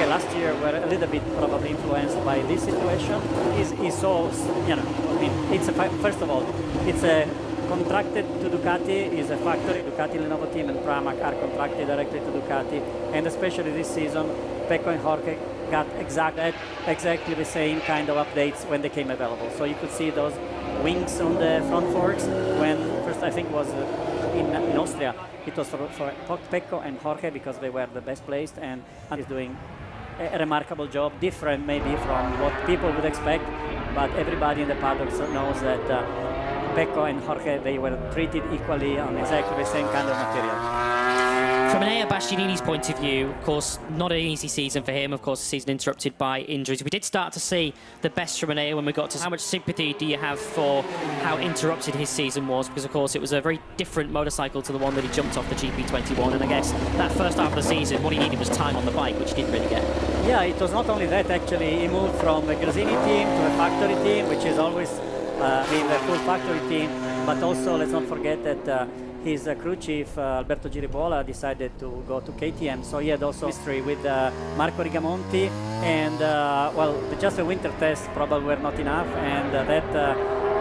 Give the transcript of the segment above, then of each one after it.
last year were a little bit probably influenced by this situation. He saw, you know, I mean, it's a first of all, it's a contracted to Ducati, is a factory. Ducati, Lenovo team, and Pramac are contracted directly to Ducati, and especially this season, Pecco and Jorge got exactly the same kind of updates when they came available. So you could see those wings on the front forks when first I think was in Austria. It was for Pecco and Jorge because they were the best placed, and he's doing a remarkable job, different maybe from what people would expect, but everybody in the paddock knows that Pecco and Jorge, they were treated equally on exactly the same kind of material. From Enea Bastianini's point of view, of course, not an easy season for him. Of course, the season interrupted by injuries. We did start to see the best from Enea when we got to how much sympathy do you have for how interrupted his season was? Because, of course, it was a very different motorcycle to the one that he jumped off the GP21. And I guess that first half of the season, what he needed was time on the bike, which he didn't really get. Yeah, it was not only that, actually. He moved from a Gresini team to a factory team, which is always been a full factory team. But also, let's not forget that his crew chief, Alberto Giribola, decided to go to KTM. So he had also history with Marco Rigamonti. And, well, just the winter tests probably were not enough. And that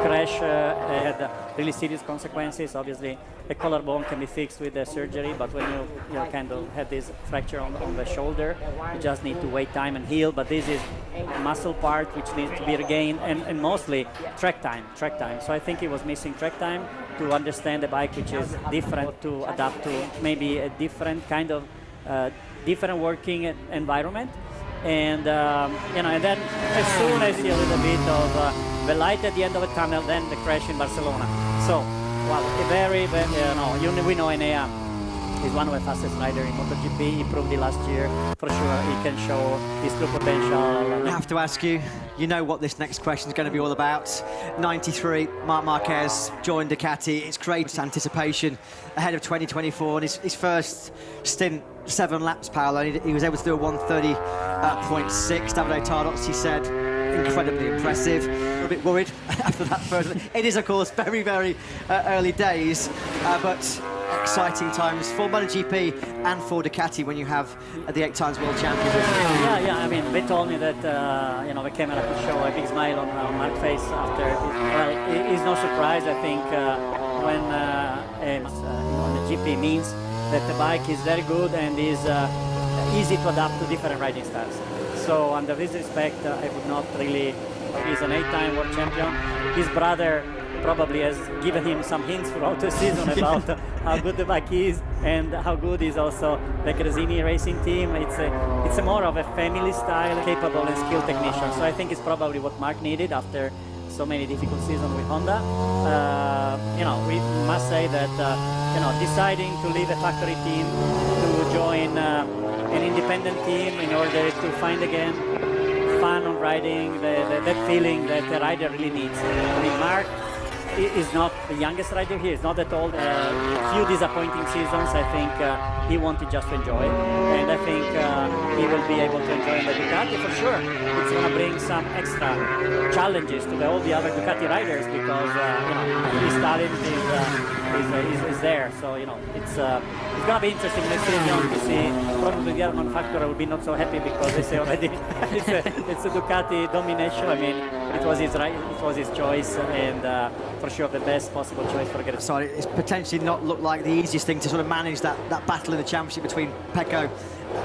crash had really serious consequences. Obviously, a collarbone can be fixed with the surgery, but when you kind of have this fracture on the shoulder, you just need to wait time and heal. But this is a muscle part which needs to be regained, and mostly track time. So I think he was missing track time to understand the bike, which is different, to adapt to maybe a different kind of different working environment. And you know, and then as soon as you see a little bit of the light at the end of the tunnel, then the crash in Barcelona. So, well, we know Enea is one of the fastest riders in MotoGP. He proved it last year. For sure, he can show his true potential. I have to ask you, you know what this next question is going to be all about. 93, Marc Marquez joined Ducati. It's great anticipation ahead of 2024 and his first stint, 7 laps, Paolo. He was able to do a 130.6. Davide Tardozzi said, incredibly impressive. A little bit worried after that first. It is, of course, very, very early days, but exciting times for MotoGP and for Ducati when you have the 8 times world champion. Yeah. I mean, they told me that you know, the camera could show a big smile on Marc's face after. Well, it's no surprise. I think when the GP means that the bike is very good and is easy to adapt to different riding styles. So under this respect, I would not really. He's an 8-time world champion. His brother probably has given him some hints throughout the season about how good the bike is and how good is also the Gresini racing team. It's a more of a family style, capable and skilled technician. So I think it's probably what Marc needed after so many difficult seasons with Honda. You know, we must say that you know, deciding to leave a factory team to join an independent team in order to find again fun on riding, that feeling that the rider really needs. I mean, Marc is not the youngest rider here. He's not that old. Few disappointing seasons. I think he wanted just to enjoy, and I think he will be able to enjoy the Ducati for sure. It's going to bring some extra challenges to all the other Ducati riders because you know, his talent is there. So you know, it's going to be interesting next season to see. Probably the other manufacturer will be not so happy because they say already it's a Ducati domination. I mean, it was his choice, and for sure the best possible choice for Gresini. Sorry, it's potentially not looked like the easiest thing to sort of manage that battle in the championship between Pecco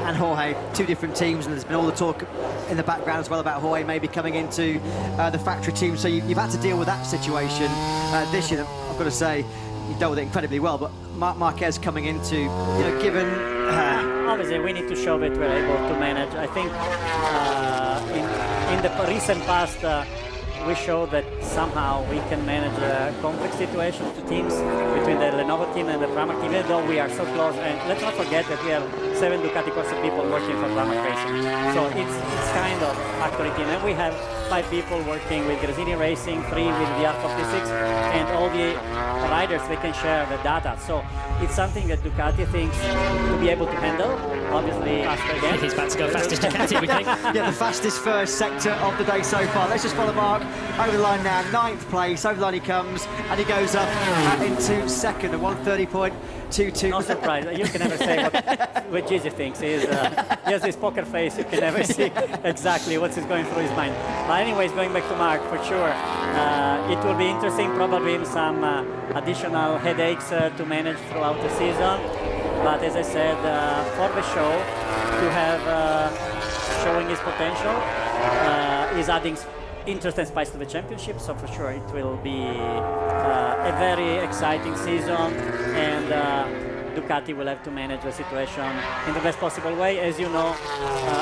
and Jorge, 2 different teams, and there's been all the talk in the background as well about Jorge maybe coming into the factory team. So you've had to deal with that situation this year. I've got to say, you've dealt with it incredibly well, but Marc Marquez coming into, you know, given... Obviously, we need to show that we're able to manage. I think in the recent past, we show that somehow we can manage complex situations to teams between the Lenovo team and the Pramac team, even though we are so close. And let's not forget that we have 7 Ducati Corsa people working for Pramac Racing. So it's kind of factory team. And we have 5 people working with Gresini Racing, 3 with the R46, and all the riders, they can share the data. So it's something that Ducati thinks to be able to handle. Obviously, faster again. He's about to go fastest Ducati, we think. Yeah, the fastest first sector of the day so far. Let's just follow Marc over the line now. 9th place, over the line he comes, and he goes up into second at 130.22. No surprise. You can never say what Gizzy thinks. He has this poker face. You can never see exactly what's going through his mind. But anyways, going back to Marc, for sure, it will be interesting. Probably some additional headaches to manage throughout the season. But as I said, for the show, to have showing his potential is adding interest and spice to the championship. So for sure, it will be a very exciting season, and Ducati will have to manage the situation in the best possible way. As you know,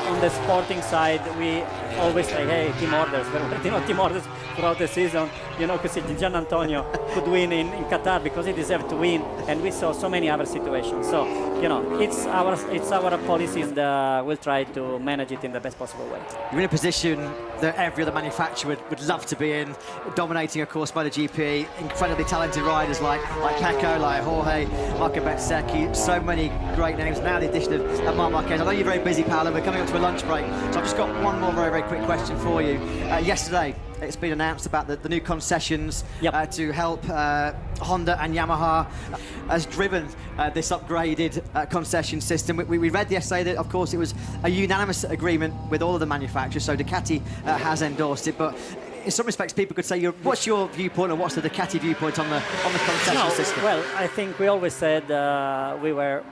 on the sporting side, we always say, hey, team orders. There were team orders throughout the season. You know, because Gian Antonio could win in Qatar because he deserved to win, and we saw so many other situations. So, you know, it's our policies that we'll try to manage it in the best possible way. You're in a position that every other manufacturer would love to be in, dominating, of course, by the GP. Incredibly talented riders like Pecco, like Jorge, Marco Bezzecchi, so many great names. Now the addition of Marc Marquez. I know you're very busy, Paolo. We're coming up to a lunch break, so I've just got one more very, very quick question for you. Yesterday, it's been announced about the new concessions to help Honda and Yamaha has driven this upgraded concession system. We read yesterday that, of course, it was a unanimous agreement with all of the manufacturers, so Ducati has endorsed it. But in some respects, people could say, what's your viewpoint, or what's the Ducati viewpoint on the concession system? Well, I think we always said we were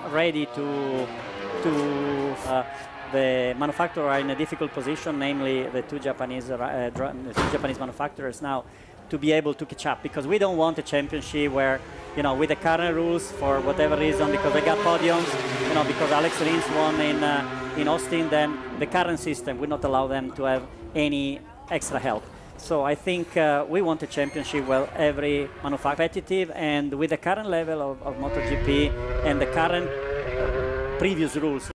ready to the manufacturers are in a difficult position, namely the two Japanese manufacturers now, to be able to catch up, because we don't want a championship where, you know, with the current rules, for whatever reason, because they got podiums, you know, because Alex Rins won in Austin, then the current system would not allow them to have any extra help. So I think we want a championship where every manufacturer is competitive, and with the current level of MotoGP and the current previous rules.